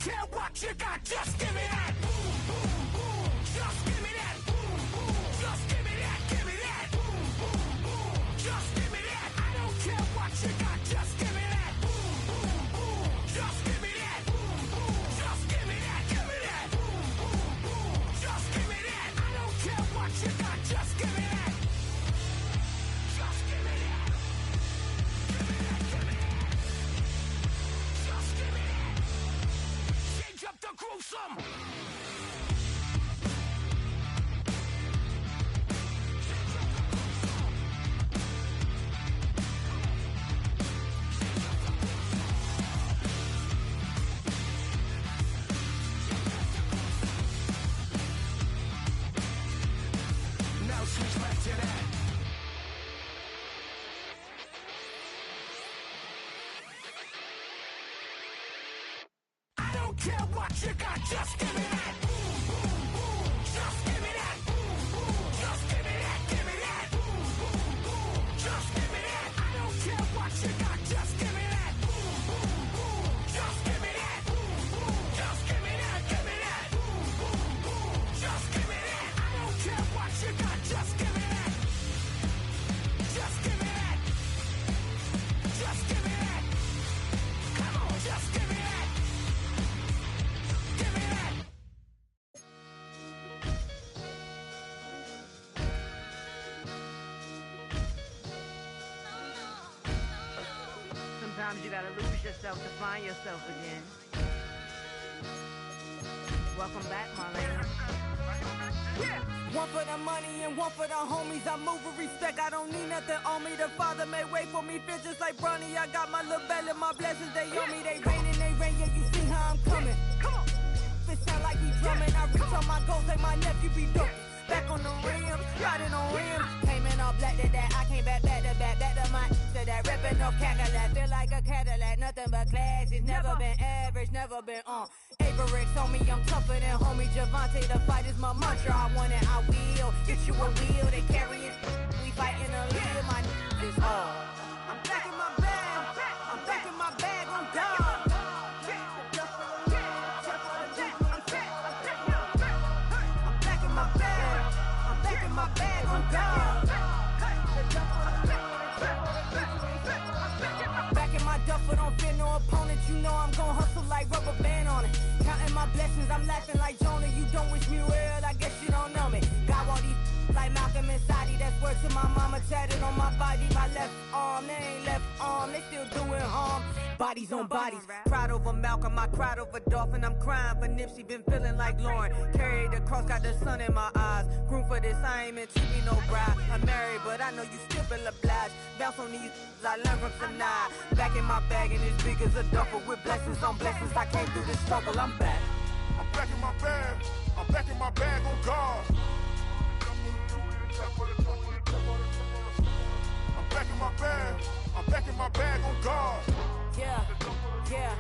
care what you got, just give me that. Just give me that. Just give me that, give me that. Just give me that. I don't care what you got, just give me that. Just give me that. Just give me that, give me that. Just give me that. I don't care what you got, just give me that. Just give me that. Give me that, give me that. Just give me that. Change up the gruesome. Switch back to that. I don't care what you got, just give me that. Just give me that. Just give me that, give me that. Just give me that. I don't care what you got, just give me that. Just give me that. Just give me that, give me that. Just give me that. I don't care what you got, just give me that. Just give me that. Just give me that. Come on, just give me that. Give me that. Sometimes you gotta lose yourself to find yourself again. Welcome back, my lady. Yeah. One for the money and one for the homies. I move with respect, I don't need nothing on me. The Father made way for me, feel just like Bronny. I got my little belly, my blessings, they on me. They rain, yeah, you see how I'm coming. Come on. It sound like he drumming. I reach on my goals like my nephew be dope. Back on the rim, riding on rim. Came in all black to that, I came back to my to that ripping no Cadillac. Feel like a Cadillac, nothing but class. It's never been average, never been on. Averix on me, I'm tougher than homie Javante. The fight is my mantra, I want it, I will. Get you a wheel, they carry it. We fighting a little, my is hard. I'm back in my bag, I'm back in my bag, on God. My bag on God. Back in my duffel, don't fear no opponent. You know I'm gon' hustle like rubber band on it. Counting my blessings, I'm laughing like Jonah. You don't wish me well, I guess you don't know me. Got all these like Malcolm and Sadie. That's word to my mama, tatted on my body. My left arm, they ain't left arm, they still doing harm. Bodies on bodies, cried over Malcolm, I cried over Dolphin. I'm crying for Nipsey, been feeling like Lauren. Carried the cross, got the sun in my eyes. Groom for this, I ain't meant to be no bride. I'm married, but I know you still feel obliged. Bounce on these, I learned from Sanaa. Back in my bag, and it's big as a duffel. With blessings on blessings, I came through this struggle, I'm back. I'm back in my bag, I'm back in my bag on God. I'm back in my bag, I'm back in my bag on God. Yeah, yeah.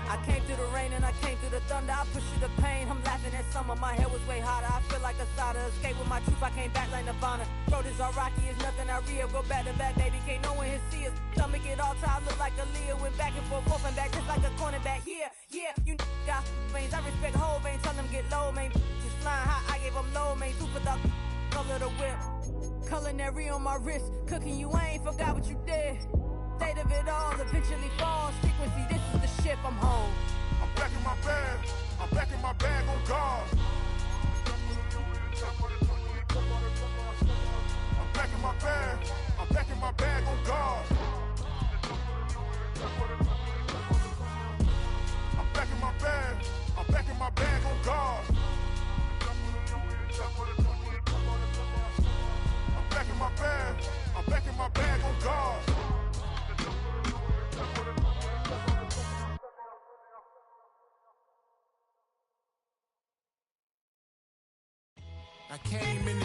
I came through the rain and I came through the thunder. I pushed through the pain, I'm laughing at summer. My hair was way hotter, I feel like a solder. Escape with my truth, I came back like Nirvana. Throat is all rocky, it's nothing I real. Go back to back, baby, can't no one here see us. Stomach it all tied, look like a Leah. Went back and forth and back, just like a cornerback. Yeah, yeah, you got veins, I respect whole veins. Tell them get low, man. Just flying high, I gave them low, man. Super the color the whip. Culinary on my wrist, cooking you, I ain't forgot what you did. State of it all, eventually falls. Frequency, this is the ship, I'm home. I'm back in my bag, I'm back in my bag on God. I'm back in my bag, I'm back in my bag on God. I'm back in my bag, I'm back in my bag on God. I'm back in my bag, I'm back in my bag on God. I came in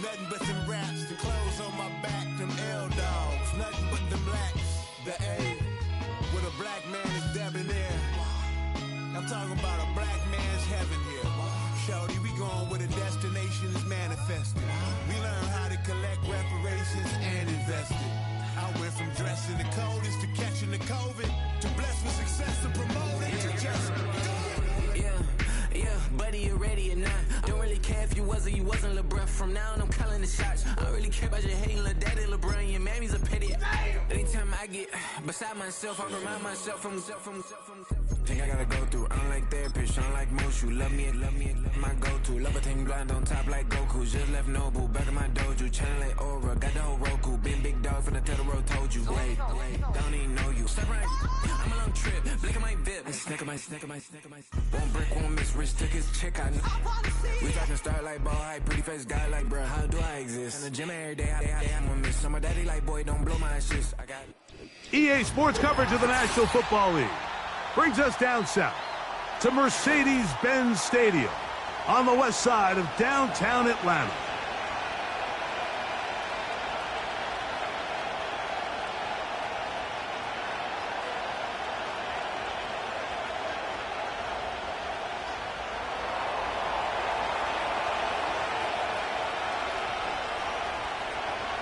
nothing but them raps, the clothes on my back, them L-dogs, nothing but them blacks, the A, with a black man is debonair. I'm talking about a black man's heaven here. Shorty, we going where the destination is manifested. We learn how to collect reparations and invest it. I went from dressing the coldest to catching the COVID, to blessed with success and promoting. just hating little daddy, LeBron, your mammy's a petty. Anytime I get beside myself, I remind myself from thing I gotta go through. I don't like therapists, I don't like most. You love me, my go-to. Love a thing blind on top like Goku. Just left Noble, back in my dojo. Channel like Aura, got the whole Roku. Been big dog from the Tether Road, told you. Wait, don't even know you. Step right, I'm a long trip. Blick at my bib. Snack of my. Won't break, won't miss. Rich took his chick, I know. We talking start like ball high, pretty face guy like bruh. How do I exist? In the gym every day, I'm gonna miss. So my daddy like, boy, don't blow my shit. I got it. EA Sports coverage of the National Football League brings us down south to Mercedes-Benz Stadium on the west side of downtown Atlanta.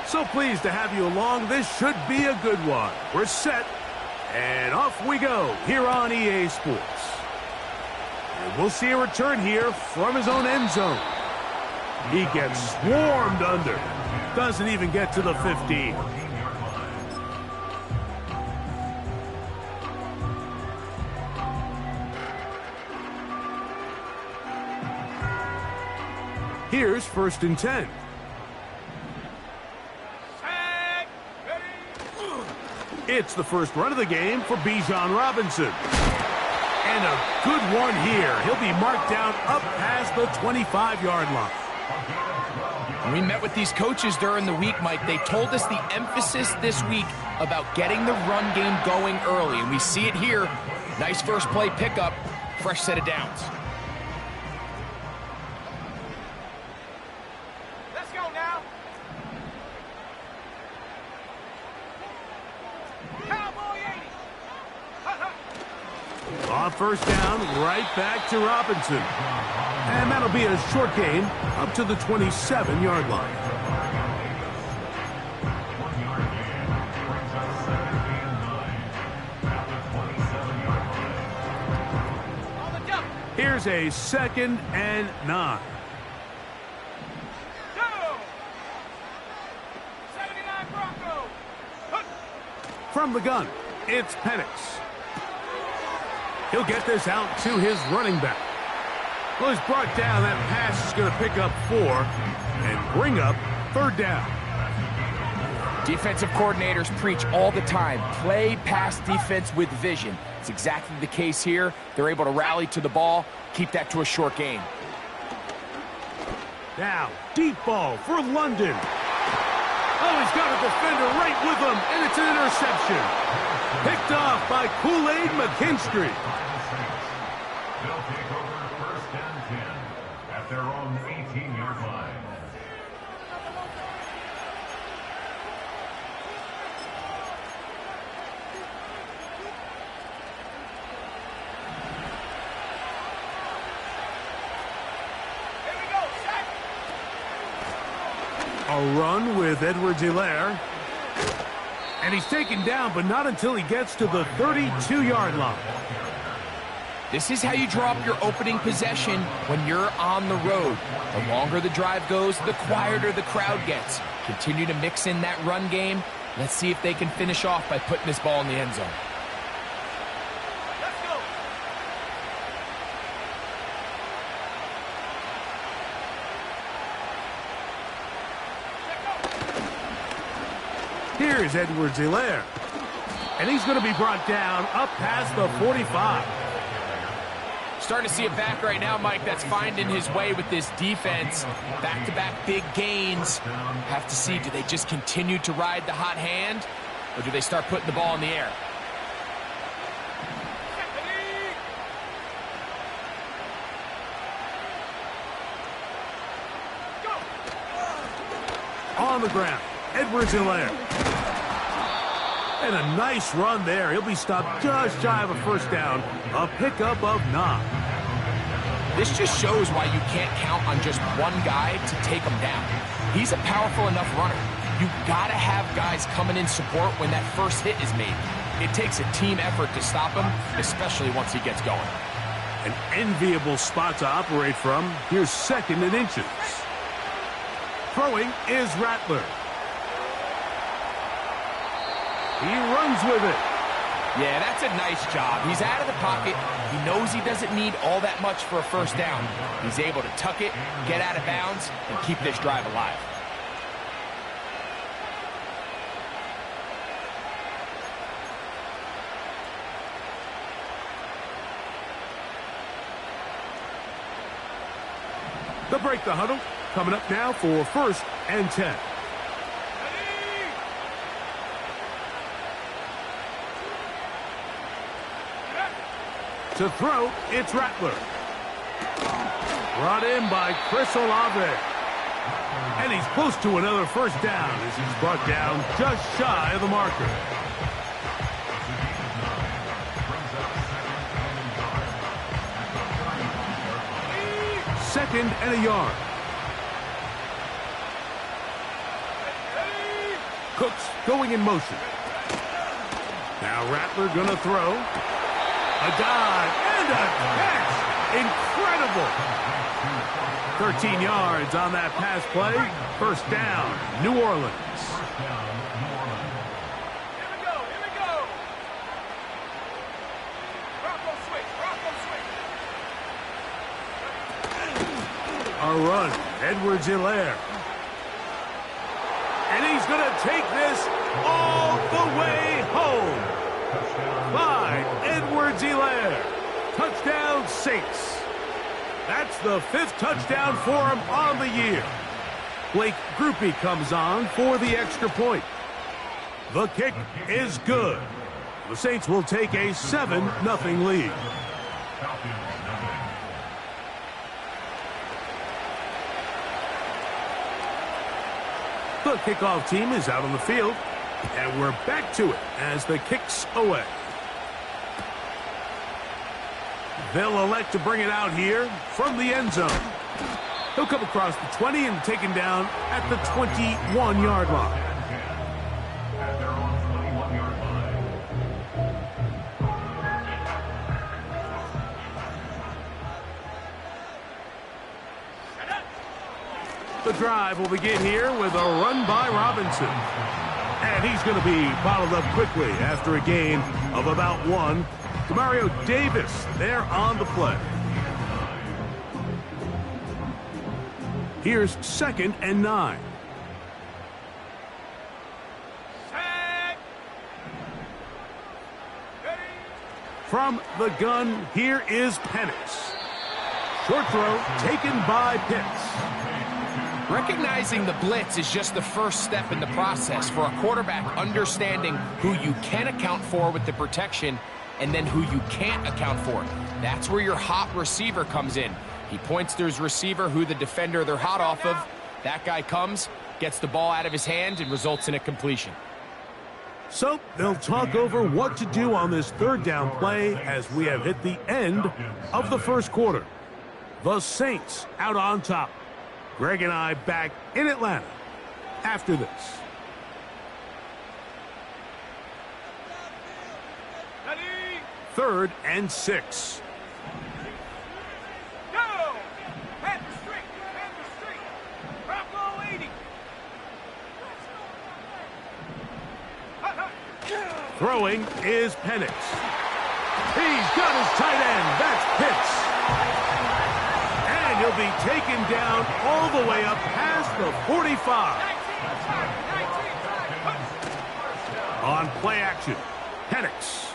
So pleased to have you along. This should be a good one. We're set, and off we go here on EA Sports. And we'll see a return here from his own end zone. He gets swarmed under. Doesn't even get to the 15. Here's 1st and 10. It's the first run of the game for Bijan Robinson. And a good one here. He'll be marked down up past the 25-yard line. When we met with these coaches during the week, Mike, they told us the emphasis this week about getting the run game going early. And we see it here. Nice first play pickup, fresh set of downs. Let's go now. On 1st down, right back to Robinson. And that'll be a short gain up to the 27-yard line. Here's a 2nd and 9. 79 Bronco. From the gun, it's Penix. He'll get this out to his running back. Well, he's brought down. That pass is going to pick up 4 and bring up 3rd down. Defensive coordinators preach all the time, play pass defense with vision. It's exactly the case here. They're able to rally to the ball, keep that to a short gain. Now, deep ball for London. Oh, he's got a defender right with him, and it's an interception. Picked off by Kool-Aid McKinstry. They'll take over 1st and 10 at their own 18-yard line. Here we go, set. A run with Edwards-Helaire. And he's taken down, but not until he gets to the 32-yard line. This is how you draw up your opening possession when you're on the road. The longer the drive goes, the quieter the crowd gets. Continue to mix in that run game. Let's see if they can finish off by putting this ball in the end zone. Let's go. Here's Edwards-Helaire. And he's going to be brought down up past the 45. Starting to see it back right now, Mike, that's finding his way with this defense. Back-to-back big gains. Have to see, do they just continue to ride the hot hand, or do they start putting the ball in the air? On the ground, Edwards-Helaire. And a nice run there. He'll be stopped just shy of a 1st down. A pickup of 9. This just shows why you can't count on just one guy to take him down. He's a powerful enough runner. You've got to have guys coming in support when that first hit is made. It takes a team effort to stop him, especially once he gets going. An enviable spot to operate from. Here's 2nd and inches. Throwing is Rattler. He runs with it. Yeah, that's a nice job. He's out of the pocket. He knows he doesn't need all that much for a first down. He's able to tuck it, get out of bounds, and keep this drive alive. They'll break the huddle. Coming up now for 1st and 10. To throw, it's Rattler. Brought in by Chris Olave. And he's close to another first down as he's brought down just shy of the marker. Second and a yard. Cooks going in motion. Now Rattler gonna throw. A dive and a catch. Incredible. 13 yards on that pass play. First down, New Orleans. Here we go. Bronco switch. A run, Edwards-Helaire. And he's going to take this all the way home. By Edwards-Helaire. Touchdown, Saints. That's the 5th touchdown for him on the year. Blake Grupe comes on for the extra point. The kick is good. The Saints will take a 7-0 lead. The kickoff team is out on the field, and we're back to it as the kick's away. They'll elect to bring it out here from the end zone. He'll come across the 20 and taken down at the 21-yard line. At their own 21-yard line. The drive will begin here with a run by Robinson. And he's going to be bottled up quickly after a gain of about 1. Mario Davis there on the play. Here's 2nd and 9. From the gun, here is Penix. Short throw taken by Pitts. Recognizing the blitz is just the first step in the process for a quarterback understanding who you can account for with the protection and then who you can't account for. That's where your hot receiver comes in. He points to his receiver, who the defender they're hot off of. That guy comes, gets the ball out of his hand, and results in a completion. So they'll talk over what to do on this 3rd down play as we have hit the end of the 1st quarter. The Saints out on top. Greg and I back in Atlanta after this. 3rd and 6. Go! Head the street. Bronco 80. Throwing is Penix. He's got his tight end. That's Pitts. And he'll be taken down all the way up past the 45. On play action, Penix.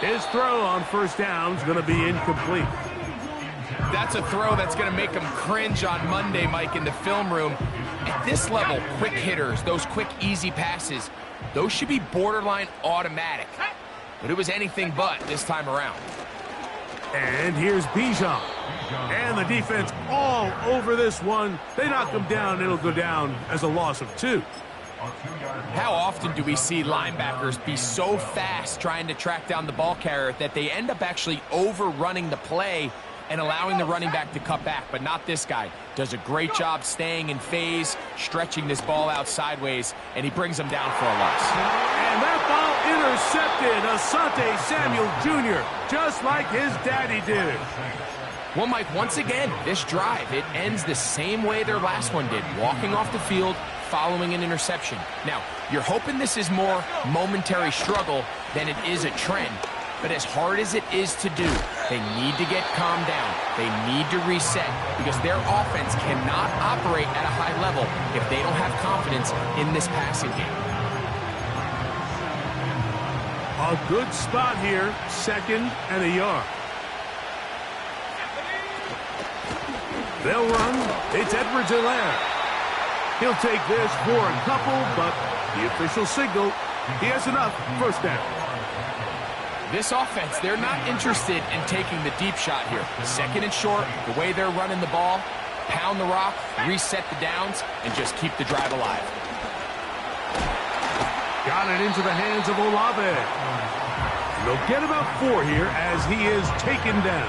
His throw on 1st down is going to be incomplete. That's a throw that's going to make him cringe on Monday, Mike, in the film room. At this level, quick hitters, those quick, easy passes, those should be borderline automatic. But it was anything but this time around. And here's Bijan. And the defense all over this one. They knock him down. It'll go down as a loss of 2. How often do we see linebackers be so fast trying to track down the ball carrier that they end up actually overrunning the play and allowing the running back to cut back? But not this guy. Does a great job staying in phase, stretching this ball out sideways, and he brings them down for a loss. And that ball intercepted. Asante Samuel Jr., just like his daddy did. Well, Mike, once again, this drive, it ends the same way their last one did, walking off the field, following an interception. Now, you're hoping this is more momentary struggle than it is a trend, but as hard as it is to do, they need to get calmed down. They need to reset because their offense cannot operate at a high level if they don't have confidence in this passing game. A good spot here, 2nd and a yard. They'll run. It's Edwards-Helaire. He'll take this for a couple, but the official signal, he has enough. First down. This offense, they're not interested in taking the deep shot here. 2nd and short, the way they're running the ball, pound the rock, reset the downs, and just keep the drive alive. Got it into the hands of Olave. They'll get about 4 here as he is taken down.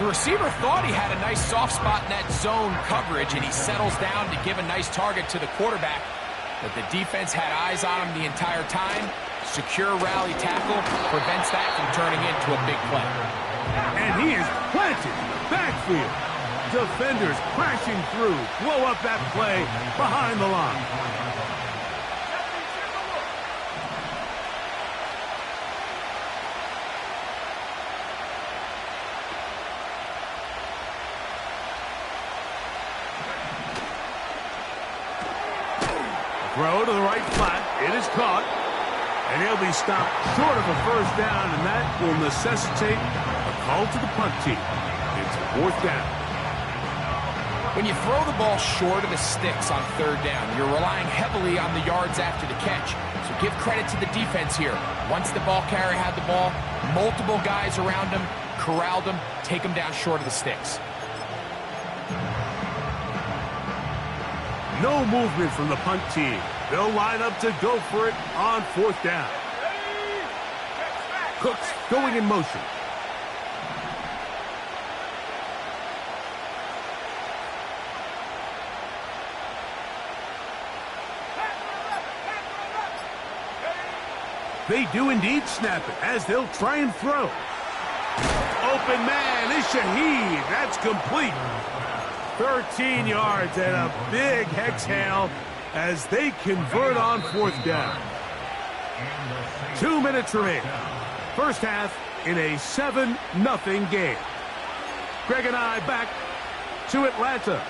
The receiver thought he had a nice soft spot in that zone coverage, and he settles down to give a nice target to the quarterback. But the defense had eyes on him the entire time. Secure rally tackle prevents that from turning into a big play. And he is planted in the backfield. Defenders crashing through, blow up that play behind the line. Throw to the right flat. It is caught. And he'll be stopped short of a first down, and that will necessitate a call to the punt team. It's 4th down. When you throw the ball short of the sticks on 3rd down, you're relying heavily on the yards after the catch. So give credit to the defense here. Once the ball carrier had the ball, multiple guys around him, corralled him, take him down short of the sticks. No movement from the punt team. They'll line up to go for it on 4th down. Cooks going in motion. They do indeed snap it as they'll try and throw. Open man is Shaheed. That's complete. 13 yards and a big exhale as they convert on 4th down. 2 minutes remain. First half in a 7-0 game. Greg and I back to Atlanta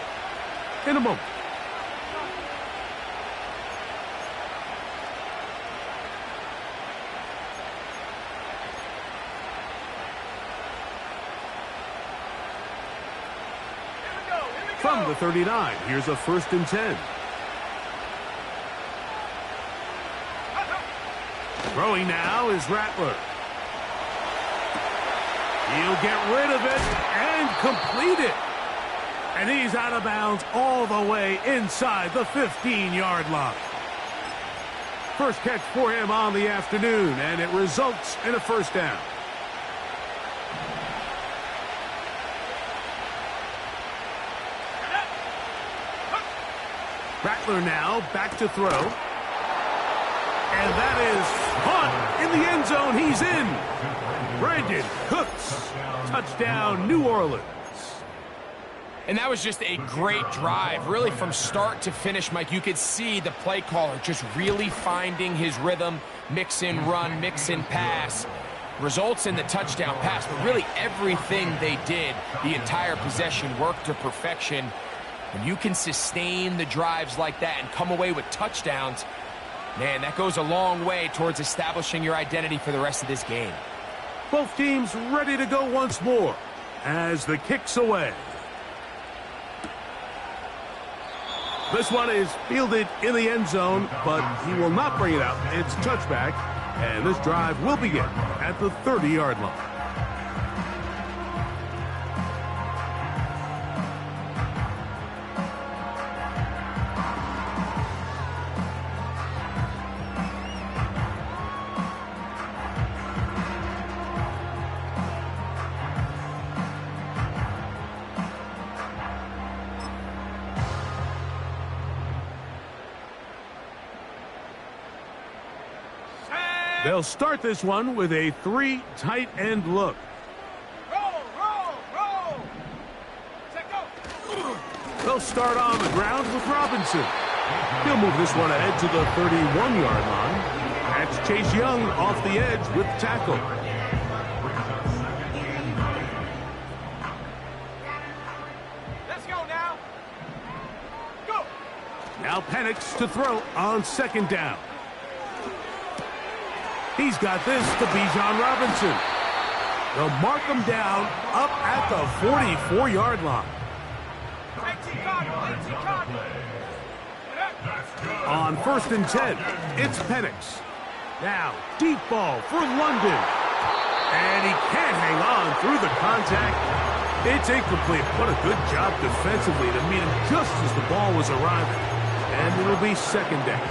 in a moment. From the 39, here's a 1st and 10. Throwing now is Rattler. He'll get rid of it and complete it. And he's out of bounds all the way inside the 15-yard line. First catch for him on the afternoon, and it results in a first down. Rattler now back to throw. And that is caught in the end zone. He's in. Brandon Cooks. Touchdown, New Orleans. And that was just a great drive, really from start to finish, Mike. You could see the play caller just really finding his rhythm, mix in run, mix in pass. Results in the touchdown pass, but really everything they did, the entire possession worked to perfection. When you can sustain the drives like that and come away with touchdowns, man, that goes a long way towards establishing your identity for the rest of this game. Both teams ready to go once more as the kick's away. This one is fielded in the end zone, but he will not bring it out. It's touchback, and this drive will begin at the 30-yard line. They'll start this one with a 3 tight end look. They'll start on the ground with Robinson. He'll move this one ahead to the 31-yard line. That's Chase Young off the edge with the tackle. Let's go now. Go. Now Penix to throw on second down. He's got this to Bijan Robinson. They'll mark him down up at the 44-yard line. On 1st and 10, it's Penix. Now, deep ball for London. And he can't hang on through the contact. It's incomplete. What a good job defensively to meet him just as the ball was arriving. And it'll be second down.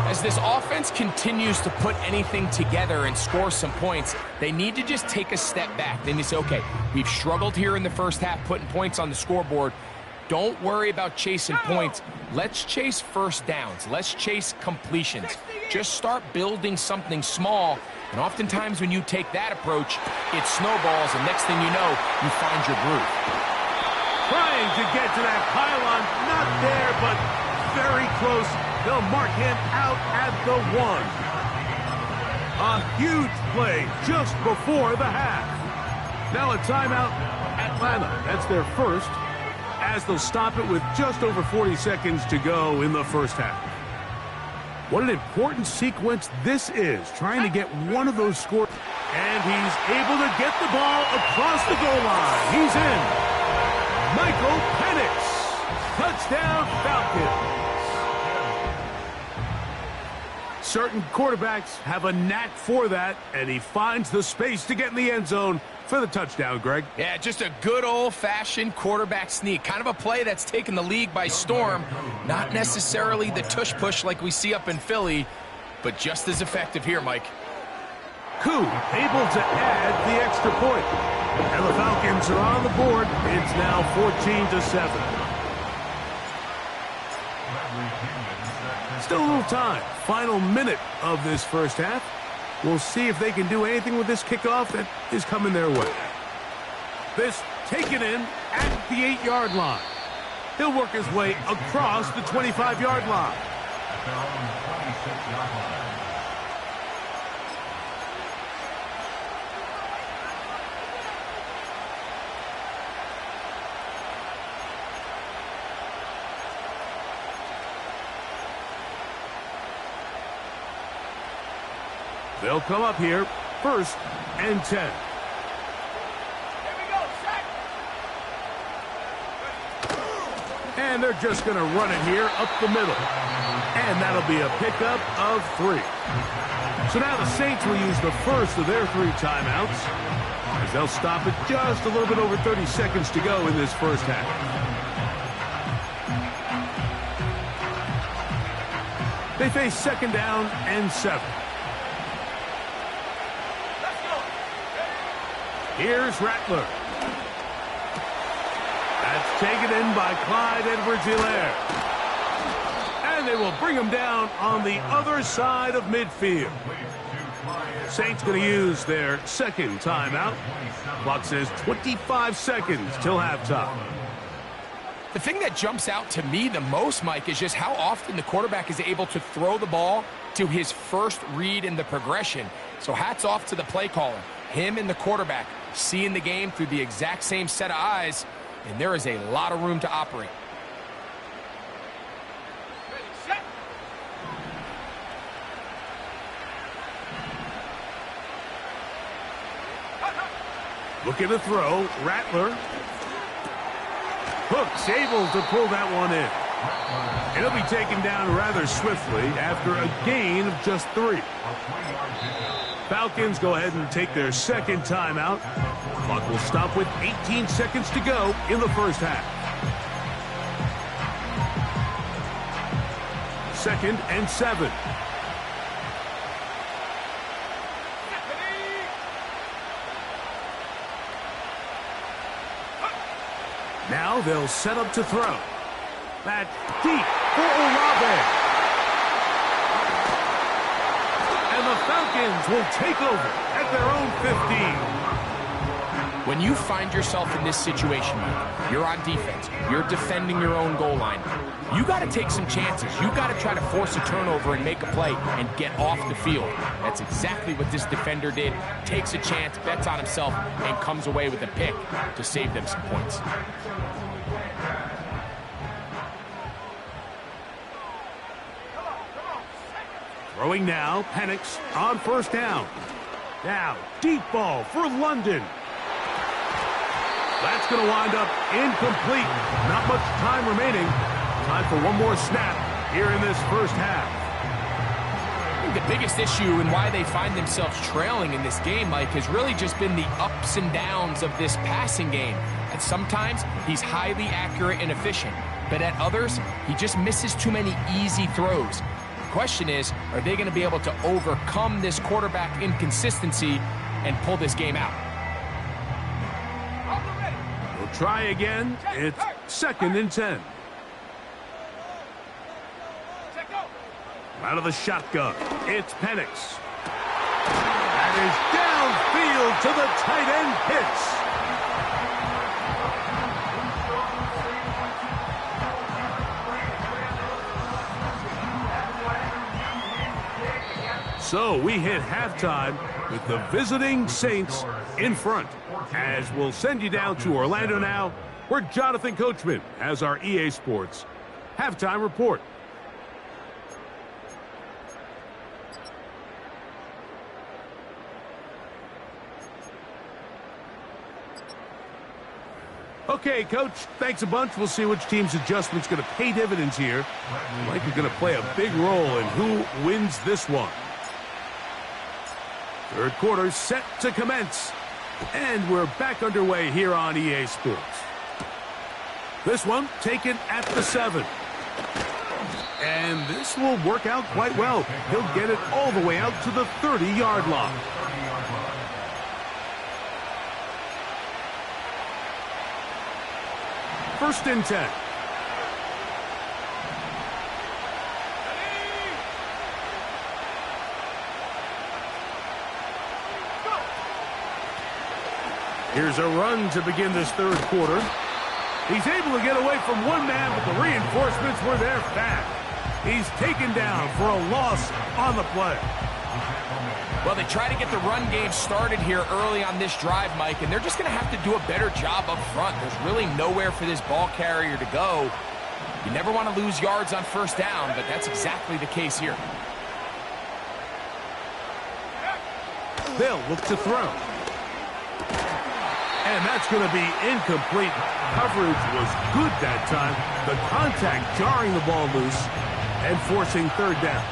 As this offense continues to put anything together and score some points, they need to just take a step back. Then you say, okay, we've struggled here in the first half putting points on the scoreboard. Don't worry about chasing points. Let's chase first downs. Let's chase completions. Just start building something small. And oftentimes when you take that approach, it snowballs, and next thing you know, you find your groove. Trying to get to that pylon. Not there, but very close. They'll mark him out at the 1. A huge play just before the half. Now a timeout, Atlanta. That's their first, as they'll stop it with just over 40 seconds to go in the first half. What an important sequence this is, trying to get one of those scores. And he's able to get the ball across the goal line. He's in. Michael Penix. Touchdown, Falcons. Certain quarterbacks have a knack for that, and he finds the space to get in the end zone for the touchdown, Greg. Yeah, just a good old-fashioned quarterback sneak. Kind of a play that's taken the league by storm. Not necessarily the tush-push like we see up in Philly, but just as effective here, Mike. Koo able to add the extra point. And the Falcons are on the board. It's now 14-7. Still a little time. Final minute of this first half. We'll see if they can do anything with this kickoff that is coming their way. This taken in at the 8-yard line. He'll work his way across the 25-yard line. They'll come up here, 1st and 10. Here we go, set. And they're just going to run it here up the middle. And that'll be a pickup of 3. So now the Saints will use the first of their 3 timeouts, as they'll stop it just a little bit over 30 seconds to go in this first half. They face second down and 7. Here's Rattler. That's taken in by Clyde Edwards-Helaire. And they will bring him down on the other side of midfield. Saints going to use their second timeout. Clock says 25 seconds till halftime. The thing that jumps out to me the most, Mike, is just how often the quarterback is able to throw the ball to his first read in the progression. So hats off to the play caller. Him and the quarterback seeing the game through the exact same set of eyes, and there is a lot of room to operate. Ready, set. Looking to throw, Rattler. Hook's able to pull that one in. It'll be taken down rather swiftly after a gain of just 3. Falcons go ahead and take their second timeout. Clock will stop with 18 seconds to go in the first half. 2nd and 7. Now they'll set up to throw. That's deep for Olave. And the Falcons will take over at their own 15. When you find yourself in this situation, you're on defense, you're defending your own goal line, you got to take some chances. You got to try to force a turnover and make a play and get off the field. That's exactly what this defender did. Takes a chance, bets on himself, and comes away with a pick to save them some points. Throwing now, Penix on first down. Now, deep ball for London. That's going to wind up incomplete. Not much time remaining. Time for one more snap here in this first half. I think the biggest issue and why they find themselves trailing in this game, Mike, has really just been the ups and downs of this passing game. And sometimes he's highly accurate and efficient, but at others, he just misses too many easy throws. The question is, are they going to be able to overcome this quarterback inconsistency and pull this game out? We'll try again. It's 2nd and 10. Out of the shotgun, it's Penix. That is downfield to the tight end Pitts. So we hit halftime with the visiting Saints in front. As we'll send you down to Orlando now, where Jonathan Coachman has our EA Sports halftime report. Okay, Coach, thanks a bunch. We'll see which team's adjustment's going to pay dividends here. Likely going to play a big role in who wins this one. Third quarter set to commence. And we're back underway here on EA Sports. This one taken at the 7. And this will work out quite well. He'll get it all the way out to the 30-yard line. First and 10. Here's a run to begin this third quarter. He's able to get away from one man, but the reinforcements were there fast. He's taken down for a loss on the play. Well, they try to get the run game started here early on this drive, Mike, and they're just going to have to do a better job up front. There's really nowhere for this ball carrier to go. You never want to lose yards on first down, but that's exactly the case here. They'll look to throw. And that's going to be incomplete. Coverage was good that time. The contact jarring the ball loose and forcing third down.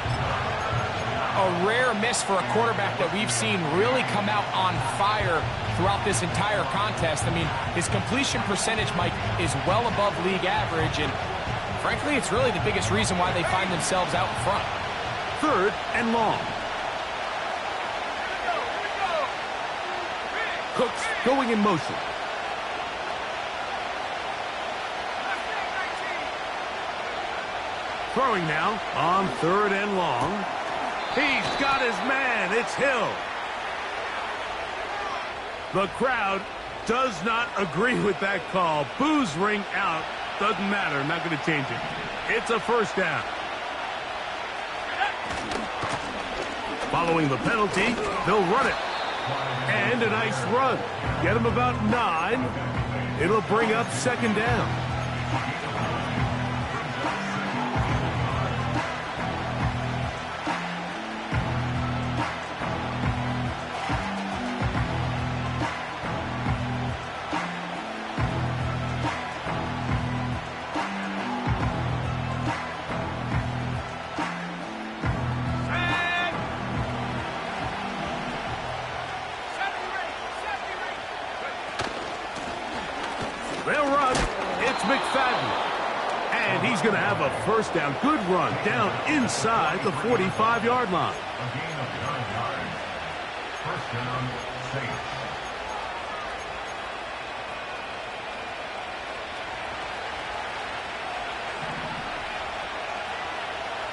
A rare miss for a quarterback that we've seen really come out on fire throughout this entire contest. I mean, his completion percentage, Mike, is well above league average, and frankly, it's really the biggest reason why they find themselves out in front. Third and long. Cooks going in motion. Throwing now on third and long. He's got his man. It's Hill. The crowd does not agree with that call. Boos ring out. Doesn't matter. I'm not going to change it. It's a first down. Following the penalty, they'll run it. And a nice run. Get him about 9. It'll bring up second down. They'll run. It's McFadden. And he's going to have a first down. Good run down inside the 45-yard line. A gain of 9 yards. First down, Saints.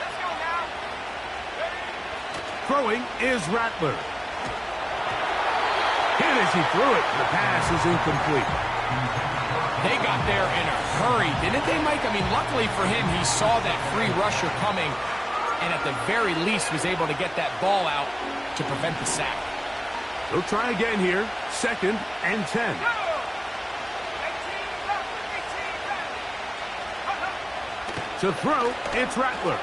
Let's go now. Throwing is Rattler. He And as he threw it, the pass is incomplete. They got there in a hurry, didn't they, Mike? I mean, luckily for him, he saw that free rusher coming and at the very least was able to get that ball out to prevent the sack. They'll try again here. 2nd and 10. To throw, it's Rattler.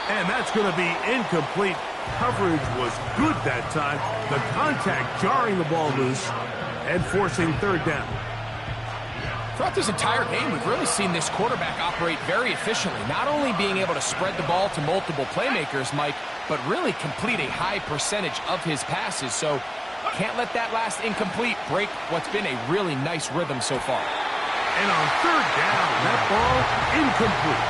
And that's going to be incomplete. Coverage was good that time. The contact jarring the ball loose and forcing 3rd down. Throughout this entire game, we've really seen this quarterback operate very efficiently, not only being able to spread the ball to multiple playmakers, Mike, but really complete a high percentage of his passes. So can't let that last incomplete break what's been a really nice rhythm so far. And on 3rd down, that ball incomplete.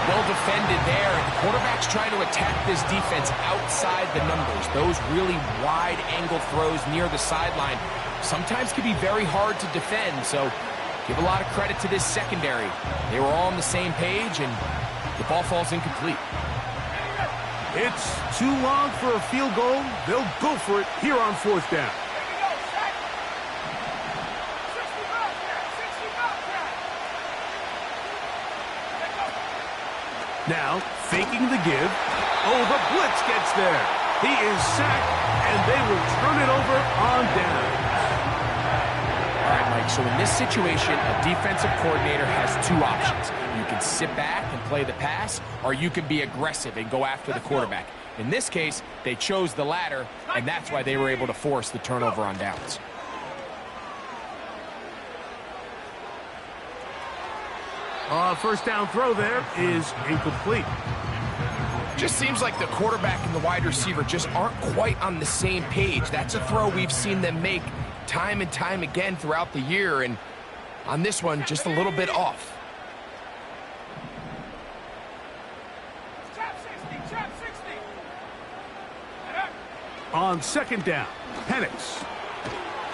Well defended there, and the quarterback's trying to attack this defense outside the numbers. Those really wide angle throws near the sideline sometimes can be very hard to defend, so give a lot of credit to this secondary. They were all on the same page, and the ball falls incomplete. It's too long for a field goal. They'll go for it here on 4th down. Now, faking the give. Oh, the blitz gets there. He is sacked, and they will turn it over on down. All right, Mike, so in this situation, a defensive coordinator has 2 options. You can sit back and play the pass, or you can be aggressive and go after the quarterback. In this case, they chose the latter, and that's why they were able to force the turnover on downs. First down throw there is incomplete. Just seems like the quarterback and the wide receiver just aren't quite on the same page. That's a throw we've seen them make time and time again throughout the year, and on this one, just a little bit off. On 2nd down, Penix.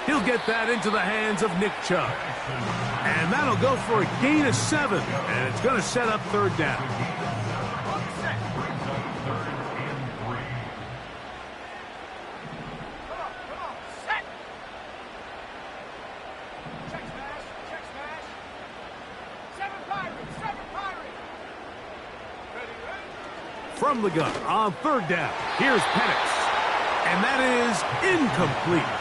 He'll get that into the hands of Nick Chubb. And that'll go for a gain of 7, and it's going to set up 3rd down. From the gun on 3rd down, here's Penix. And that is incomplete.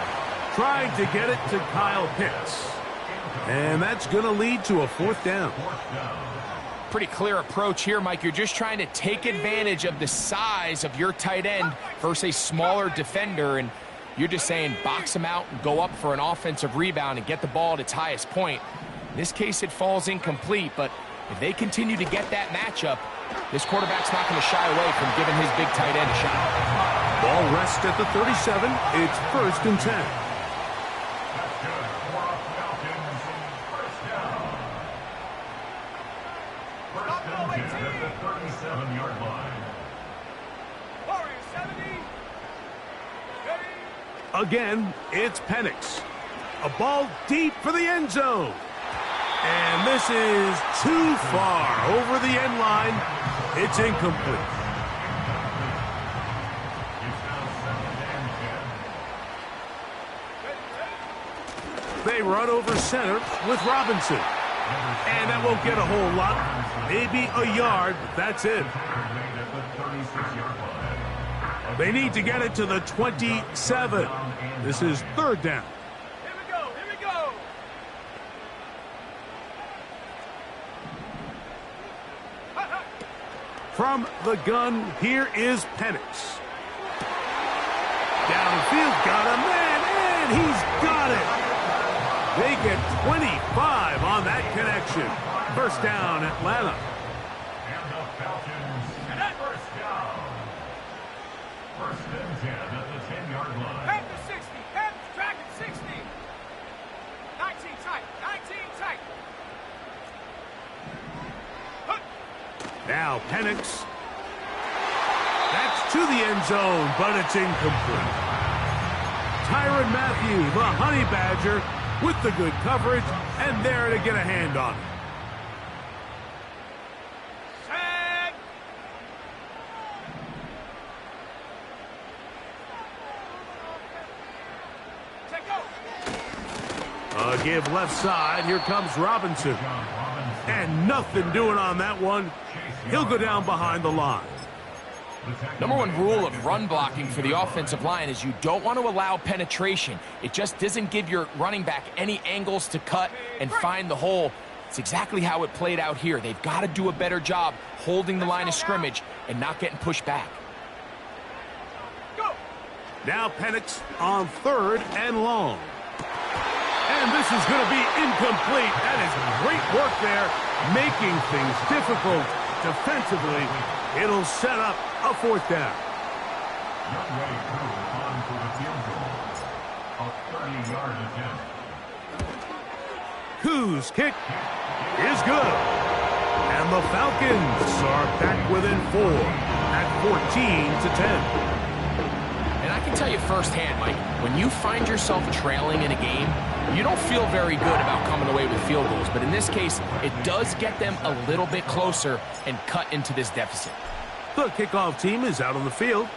Trying to get it to Kyle Pitts. And that's going to lead to a 4th down. Pretty clear approach here, Mike. You're just trying to take advantage of the size of your tight end versus a smaller defender, and you're just saying box him out and go up for an offensive rebound and get the ball at its highest point. In this case, it falls incomplete, but if they continue to get that matchup, this quarterback's not going to shy away from giving his big tight end a shot. Ball rests at the 37. It's 1st and 10. Again, it's Penix. A ball deep for the end zone. And this is too far over the end line. It's incomplete. They run over center with Robinson. And that won't get a whole lot. Maybe a yard, but that's it. They need to get it to the 27. This is 3rd down. Here we go. From the gun, here is Penix. Downfield, got a man, and he's got it. They get 25 on that connection. 1st down, Atlanta. And the Falcons, 1st down. 1st and 10 at the 10-yard line. Head to 60. Head track at 60. 19 tight. 19 tight. Now Penix. That's to the end zone, but it's incomplete. Tyrann Mathieu, the Honey Badger, with the good coverage, and there to get a hand on it. A give left side. Here comes Robinson. And nothing doing on that one. He'll go down behind the line. Number one rule of run blocking for the offensive line is you don't want to allow penetration. It just doesn't give your running back any angles to cut and find the hole. It's exactly how it played out here. They've got to do a better job holding the line of scrimmage and not getting pushed back. Now Penix on 3rd and long. And this is going to be incomplete. That is great work there, making things difficult defensively. It'll set up a 4th down. Youngway Crew on for the field goal. A 30-yard attempt. Koo's kick is good. And the Falcons are back within 4 at 14-10. And I can tell you firsthand, Mike, when you find yourself trailing in a game, you don't feel very good about coming away with field goals. But in this case, it does get them a little bit closer and cut into this deficit. The kickoff team is out on the field,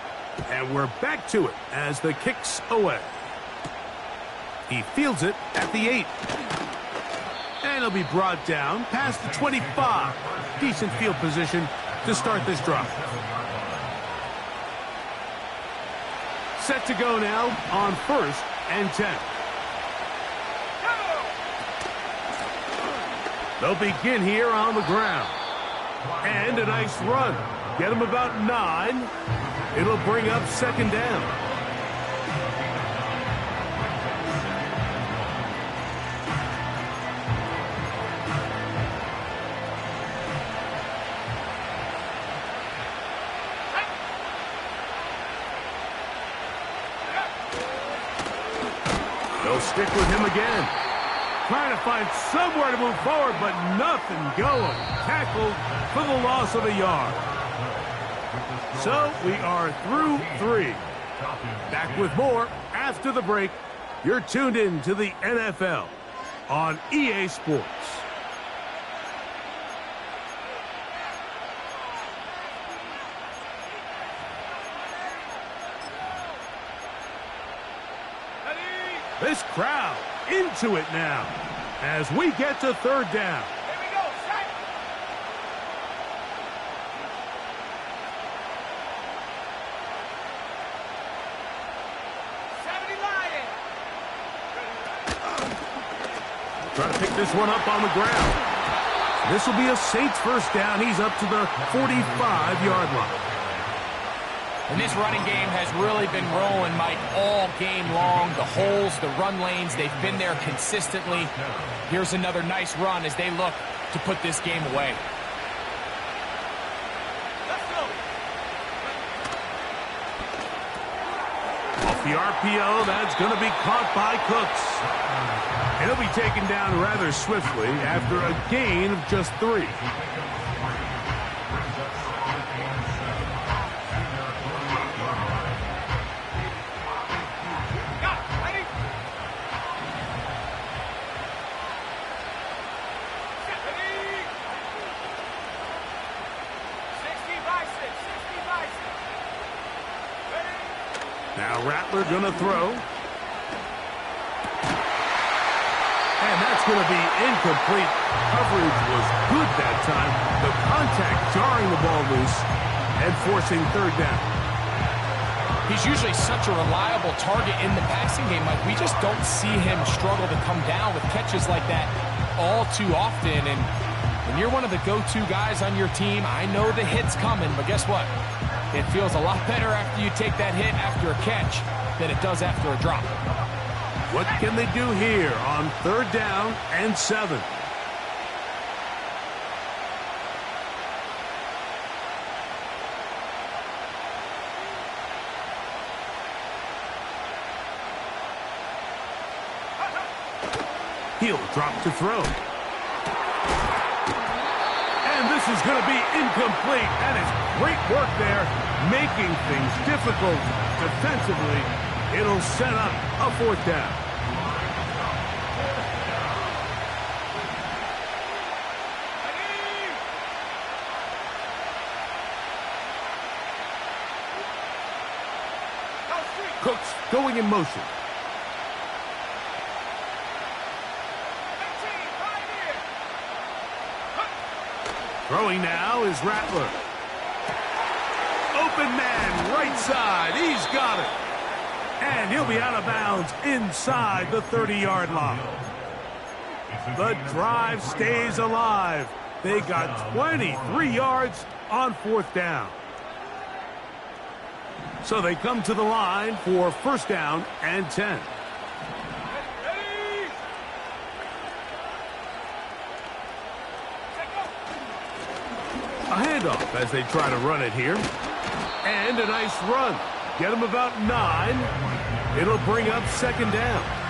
and we're back to it as the kick's away. He fields it at the 8. And he'll be brought down past the 25. Decent field position to start this drive. Set to go now on 1st and 10. They'll begin here on the ground. And a nice run. Get him about 9. It'll bring up 2nd down. They'll stick with him again. Trying to find somewhere to move forward, but nothing going. Tackled for the loss of a yard. So we are through 3. Back with more after the break. You're tuned in to the NFL on EA Sports. This crowd into it now as we get to 3rd down. Here we go, set. Trying to pick this one up on the ground. This will be a Saints 1st down. He's up to the 45-yard line. And this running game has really been rolling, Mike, all game long. The holes, the run lanes, they've been there consistently. Here's another nice run as they look to put this game away. Let's go. Off the RPO, that's going to be caught by Cooks. And he'll be taken down rather swiftly after a gain of just 3. Now Rattler gonna throw. And that's gonna be incomplete. Coverage was good that time. The contact jarring the ball loose and forcing 3rd down. He's usually such a reliable target in the passing game. Like, we just don't see him struggle to come down with catches like that all too often. And when you're one of the go-to guys on your team, I know the hit's coming, but guess what? It feels a lot better after you take that hit after a catch than it does after a drop. What can they do here on 3rd down and 7? He'll drop to throw. And this is going to be incomplete. That is great work there, making things difficult defensively. It'll set up a 4th down. Cooks going in motion. Throwing now is Rattler. Open man, right side. He's got it. And he'll be out of bounds inside the 30-yard line. The drive stays alive. They got 23 yards on 4th down. So they come to the line for 1st down and 10. A handoff as they try to run it here. And a nice run. Get them about 9. It'll bring up 2nd down.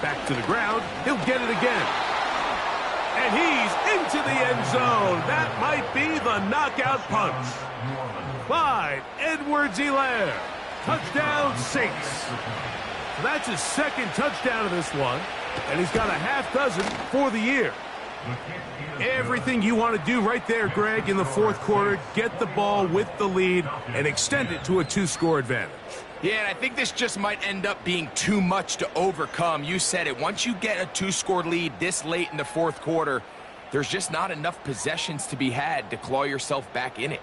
Back to the ground. He'll get it again. And he's into the end zone. That might be the knockout punch. Clyde Edwards-Helaire. Touchdown, Saints. So that's his 2nd touchdown of this one. And he's got a half dozen for the year. Everything you want to do right there, Greg, in the 4th quarter. Get the ball with the lead and extend it to a 2-score advantage. Yeah, and I think this just might end up being too much to overcome. You said it. Once you get a 2-score lead this late in the 4th quarter, there's just not enough possessions to be had to claw yourself back in it.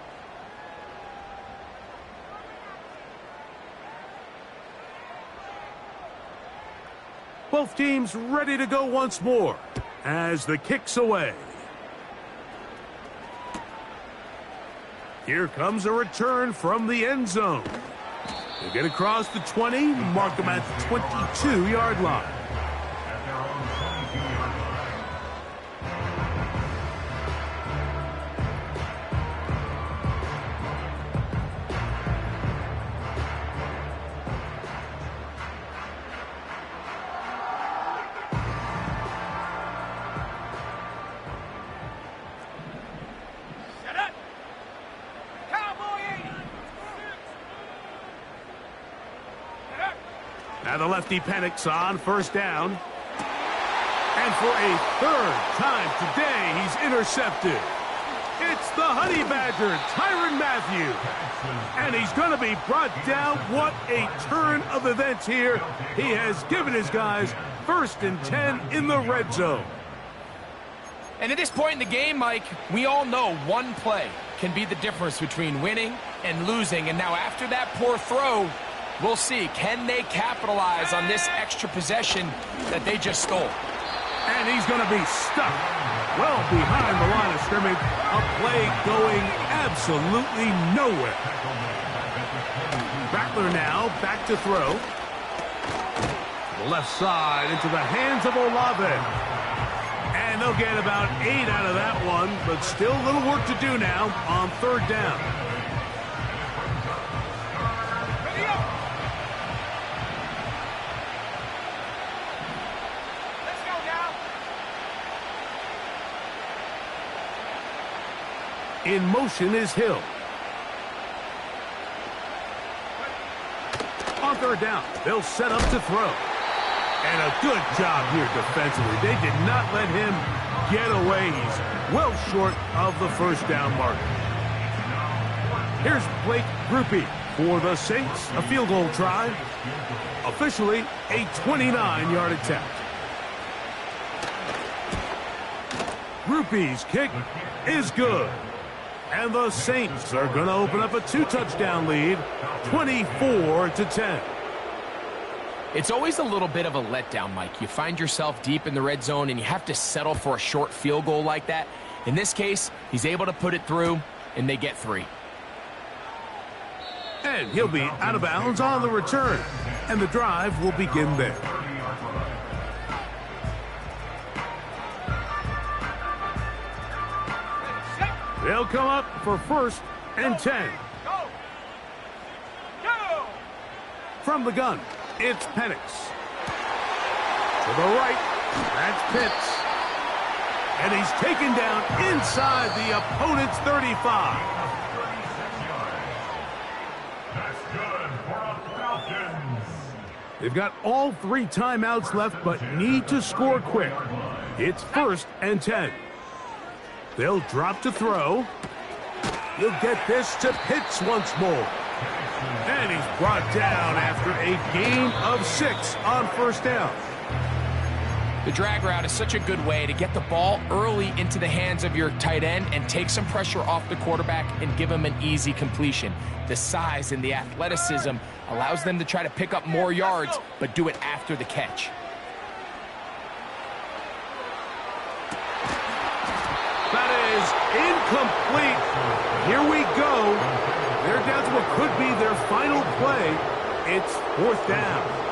Both teams ready to go once more as the kick's away. Here comes a return from the end zone. They get across the 20, mark them at the 22-yard line. At their own 22-yard line. Now the lefty panics on 1st down. And for a 3rd time today, he's intercepted. It's the Honey Badger, Tyrann Mathieu. And he's going to be brought down. What a turn of events here. He has given his guys 1st and 10 in the red zone. And at this point in the game, Mike, we all know one play can be the difference between winning and losing. And now after that poor throw, we'll see, can they capitalize on this extra possession that they just stole? And he's going to be stuck well behind the line of scrimmage. A play going absolutely nowhere. Rattler now back to throw. The left side into the hands of Olave. And they'll get about 8 out of that one, but still a little work to do now on 3rd down. In motion is Hill. On 3rd down, they'll set up to throw. And a good job here defensively. They did not let him get away. He's well short of the 1st down mark. Here's Blake Grupe for the Saints. A field goal try. Officially a 29-yard attempt. Grupe's kick is good. And the Saints are going to open up a 2-touchdown lead, 24-10. It's always a little bit of a letdown, Mike. You find yourself deep in the red zone, and you have to settle for a short field goal like that. In this case, he's able to put it through, and they get 3. And he'll be out of bounds on the return. And the drive will begin there. They'll come up for 1st and 10. From the gun, it's Penix. To the right, that's Pitts. And he's taken down inside the opponent's 35. They've got all 3 timeouts left, but need to score quick. It's 1st and 10. They'll drop to throw. He'll get this to Pitts once more. And he's brought down after a gain of 6 on 1st down. The drag route is such a good way to get the ball early into the hands of your tight end and take some pressure off the quarterback and give him an easy completion. The size and the athleticism allows them to try to pick up more yards, but do it after the catch. That is incomplete. Here we go. They're down to what could be their final play. It's 4th down.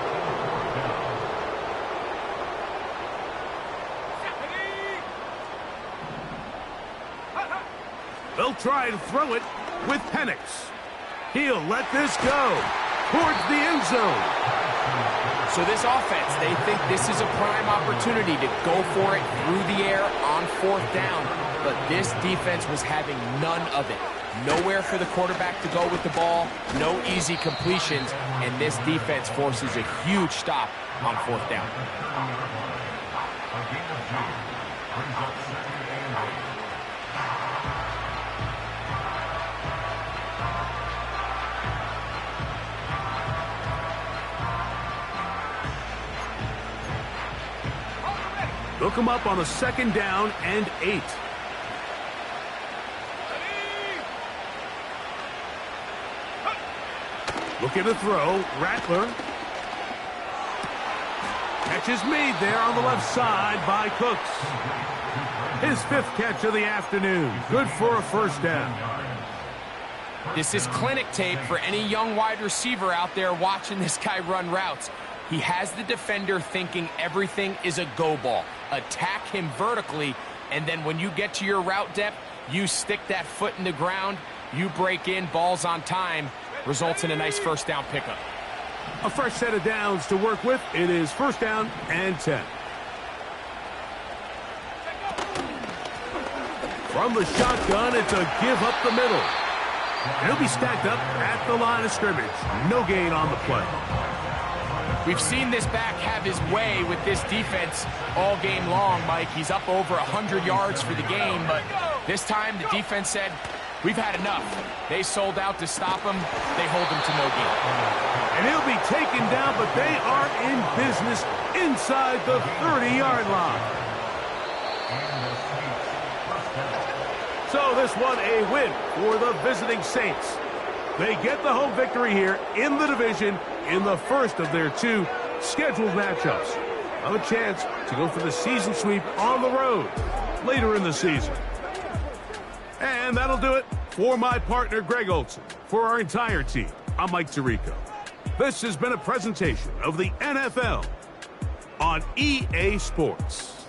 They'll try to throw it with Penix. He'll let this go towards the end zone. So this offense, they think this is a prime opportunity to go for it through the air on 4th down. But this defense was having none of it. Nowhere for the quarterback to go with the ball, no easy completions, and this defense forces a huge stop on 4th down. They'll come up on a 2nd down and 8. Looking to throw. Rattler. Catch is made there on the left side by Cooks. His 5th catch of the afternoon. Good for a 1st down. This is clinic tape for any young wide receiver out there watching this guy run routes. He has the defender thinking everything is a go ball. Attack him vertically, and then when you get to your route depth, you stick that foot in the ground, you break in, balls on time, results in a nice 1st down pickup. A fresh set of downs to work with. It is 1st down and 10. From the shotgun, it's a give up the middle. He'll be stacked up at the line of scrimmage. No gain on the play. We've seen this back have his way with this defense all game long, Mike. He's up over 100 yards for the game, but this time the defense said, we've had enough. They sold out to stop him. They hold him to no gain. And he'll be taken down, but they are in business inside the 30-yard line. So this one a win for the visiting Saints. They get the home victory here in the division in the first of their 2 scheduled matchups. Have a chance to go for the season sweep on the road later in the season. And that'll do it for my partner, Greg Olson. For our entire team, I'm Mike Tirico. This has been a presentation of the NFL on EA Sports.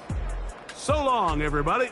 So long, everybody.